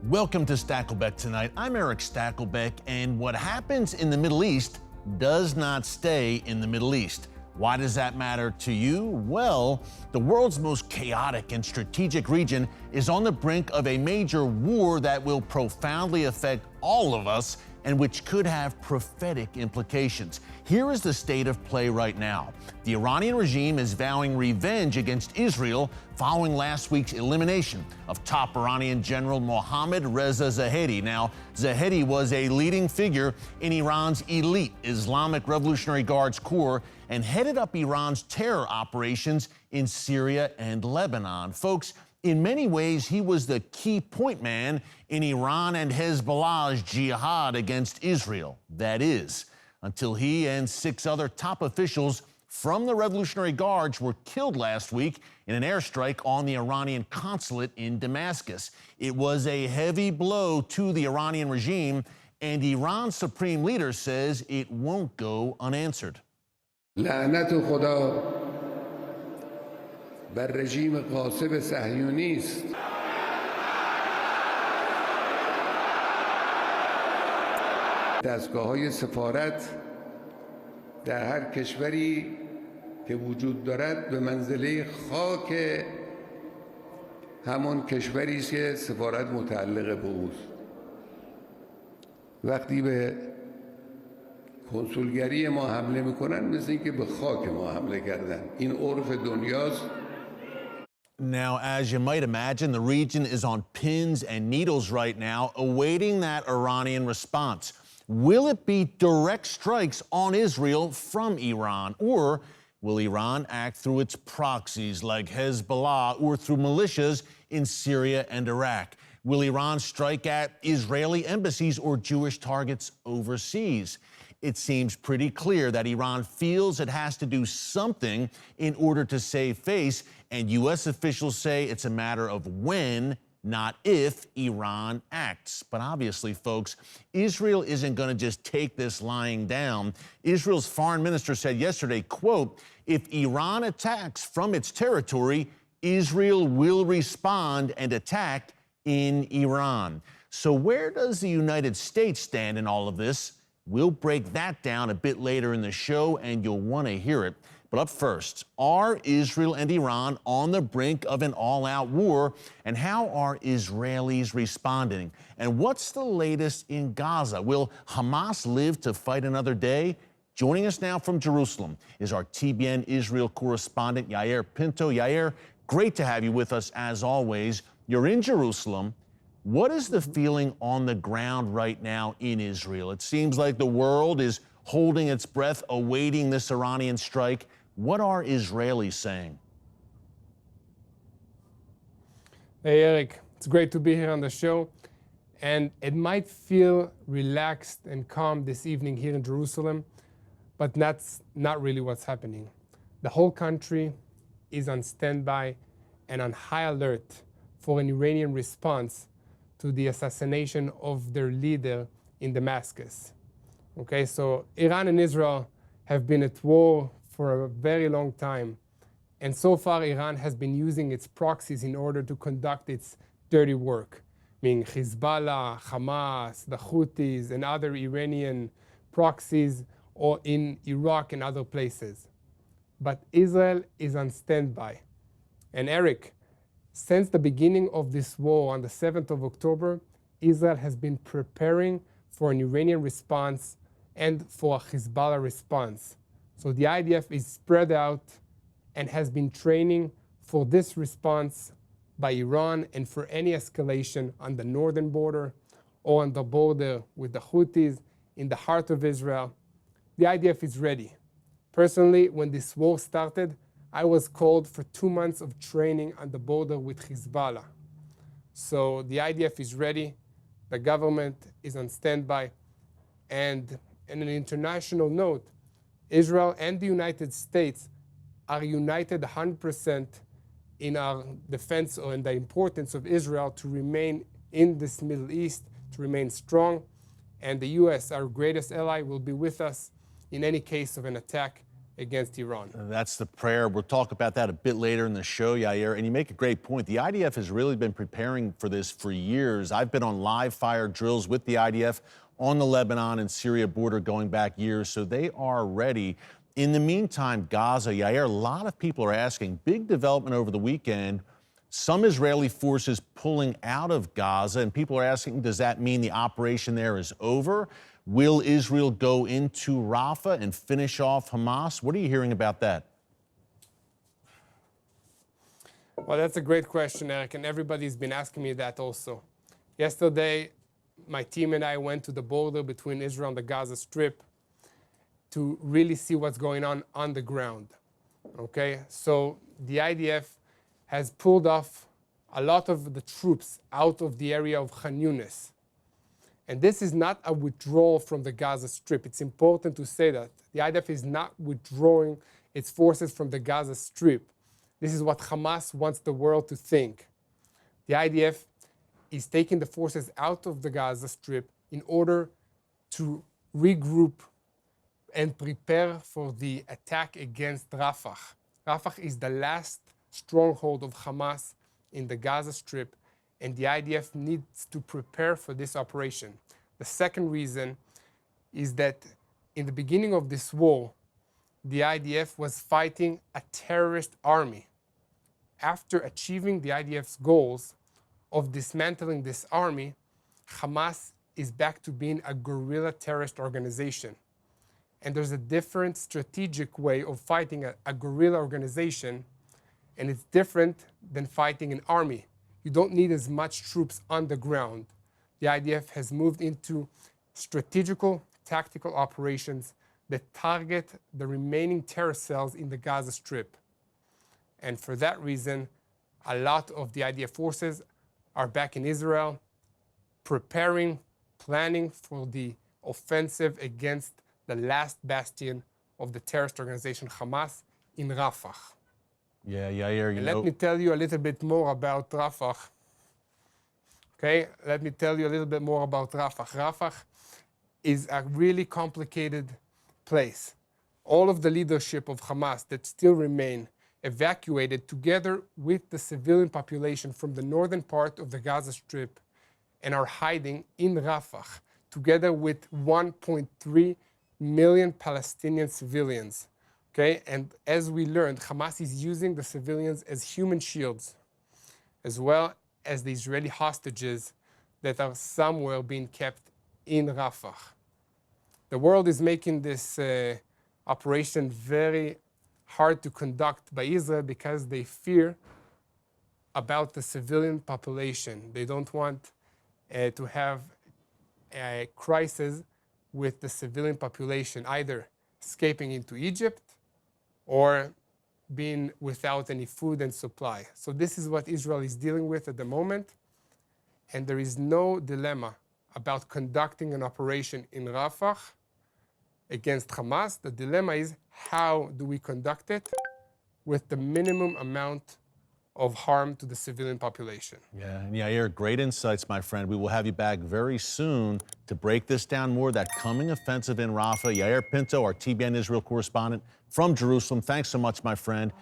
Welcome to Stakelbeck Tonight. I'm Erick Stakelbeck, and what happens in the Middle East does not stay in the Middle East. Why does that matter to you? Well, the world's most chaotic and strategic region is on the brink of a major war that will profoundly affect all of us and which could have prophetic implications. Here is the state of play right now. The Iranian regime is vowing revenge against Israel following last week's elimination of top Iranian General Mohammad Reza Zahedi. Now, Zahedi was a leading figure in Iran's elite Islamic Revolutionary Guards Corps and headed up Iran's terror operations in Syria and Lebanon. Folks, in many ways, he was the key point man in Iran and Hezbollah's jihad against Israel. That is, until he and 6 other top officials from the Revolutionary Guards were killed last week in an airstrike on the Iranian consulate in Damascus. It was a heavy blow to the Iranian regime, and Iran's supreme leader says it won't go unanswered. لعنت خدا بر رژیم غاصب صهیونی است. دستگاه‌های سفارت در هر کشوری که وجود دارد به منزله خاک همان کشوری است که سفارت متعلق به اوست. وقتی به کنسولگری ما حمله میکنن مثل اینکه به خاک ما حمله کردن. این عرف دنیاست. Now, as you might imagine, the region is on pins and needles right now, awaiting that Iranian response. Will it be direct strikes on Israel from Iran, or will Iran act through its proxies like Hezbollah or through militias in Syria and Iraq? Will Iran strike at Israeli embassies or Jewish targets overseas? It seems pretty clear that Iran feels it has to do something in order to save face, and U.S. officials say it's a matter of when, not if, Iran acts. But obviously, folks, Israel isn't going to just take this lying down. Israel's foreign minister said yesterday, quote, if Iran attacks from its territory, Israel will respond and attack in Iran. So where does the United States stand in all of this? We'll break that down a bit later in the show, and you'll want to hear it. But up first, are Israel and Iran on the brink of an all-out war? And how are Israelis responding? And what's the latest in Gaza? Will Hamas live to fight another day? Joining us now from Jerusalem is our TBN Israel correspondent, Yair Pinto. Yair, great to have you with us as always. You're in Jerusalem. What is the feeling on the ground right now in Israel? It seems like the world is holding its breath, awaiting this Iranian strike. What are Israelis saying? Hey, Eric. It's great to be here on the show. And it might feel relaxed and calm this evening here in Jerusalem, but that's not really what's happening. The whole country is on standby and on high alert for an Iranian response to the assassination of their leader in Damascus. Okay, so Iran and Israel have been at war for a very long time. And so far, Iran has been using its proxies in order to conduct its dirty work, meaning Hezbollah, Hamas, the Houthis, and other Iranian proxies or in Iraq and other places. But Israel is on standby. And Eric, since the beginning of this war on the 7th of October, Israel has been preparing for an Iranian response and for a Hezbollah response. So the IDF is spread out and has been training for this response by Iran and for any escalation on the northern border or on the border with the Houthis in the heart of Israel. The IDF is ready. Personally, when this war started, I was called for 2 months of training on the border with Hezbollah. So the IDF is ready, the government is on standby, and in an international note, Israel and the United States are united 100% in our defense and the importance of Israel to remain in this Middle East, to remain strong, and the US, our greatest ally, will be with us in any case of an attack against Iran. That's the prayer. We'll talk about that a bit later in the show, Yair. And you make a great point. The IDF has really been preparing for this for years. I've been on live fire drills with the IDF on the Lebanon and Syria border going back years, so they are ready. In the meantime, Gaza, Yair, a lot of people are asking, big development over the weekend, some Israeli forces pulling out of Gaza, and people are asking, does that mean the operation there is over? Will Israel go into Rafah and finish off Hamas? What are you hearing about that? Well, that's a great question, Eric, and everybody's been asking me that also. Yesterday, my team and I went to the border between Israel and the Gaza Strip to really see what's going on the ground. Okay, so the IDF has pulled off a lot of the troops out of the area of Khan Yunis. And this is not a withdrawal from the Gaza Strip. It's important to say that. The IDF is not withdrawing its forces from the Gaza Strip. This is what Hamas wants the world to think. The IDF is taking the forces out of the Gaza Strip in order to regroup and prepare for the attack against Rafah. Rafah is the last stronghold of Hamas in the Gaza Strip, and the IDF needs to prepare for this operation. The second reason is that in the beginning of this war, the IDF was fighting a terrorist army. After achieving the IDF's goals of dismantling this army, Hamas is back to being a guerrilla terrorist organization. And there's a different strategic way of fighting a guerrilla organization, and it's different than fighting an army. You don't need as much troops on the ground. The IDF has moved into strategical, tactical operations that target the remaining terror cells in the Gaza Strip. And for that reason, a lot of the IDF forces are back in Israel, preparing, planning for the offensive against the last bastion of the terrorist organization Hamas in Rafah. Yeah, Yair, you know. Let me tell you a little bit more about Rafah. Okay, let me tell you a little bit more about Rafah. Rafah is a really complicated place. All of the leadership of Hamas that still remain evacuated together with the civilian population from the northern part of the Gaza Strip and are hiding in Rafah together with 1.3 million Palestinian civilians. Okay, and as we learned, Hamas is using the civilians as human shields, as well as the Israeli hostages that are somewhere being kept in Rafah. The world is making this operation very hard to conduct by Israel because they fear about the civilian population. They don't want to have a crisis with the civilian population, either escaping into Egypt or being without any food and supply. So this is what Israel is dealing with at the moment. And there is no dilemma about conducting an operation in Rafah against Hamas. The dilemma is, how do we conduct it with the minimum amount of harm to the civilian population? Yeah, and Yair, great insights, my friend. We will have you back very soon to break this down more, that coming offensive in Rafah. Yair Pinto, our TBN Israel correspondent from Jerusalem. Thanks so much, my friend.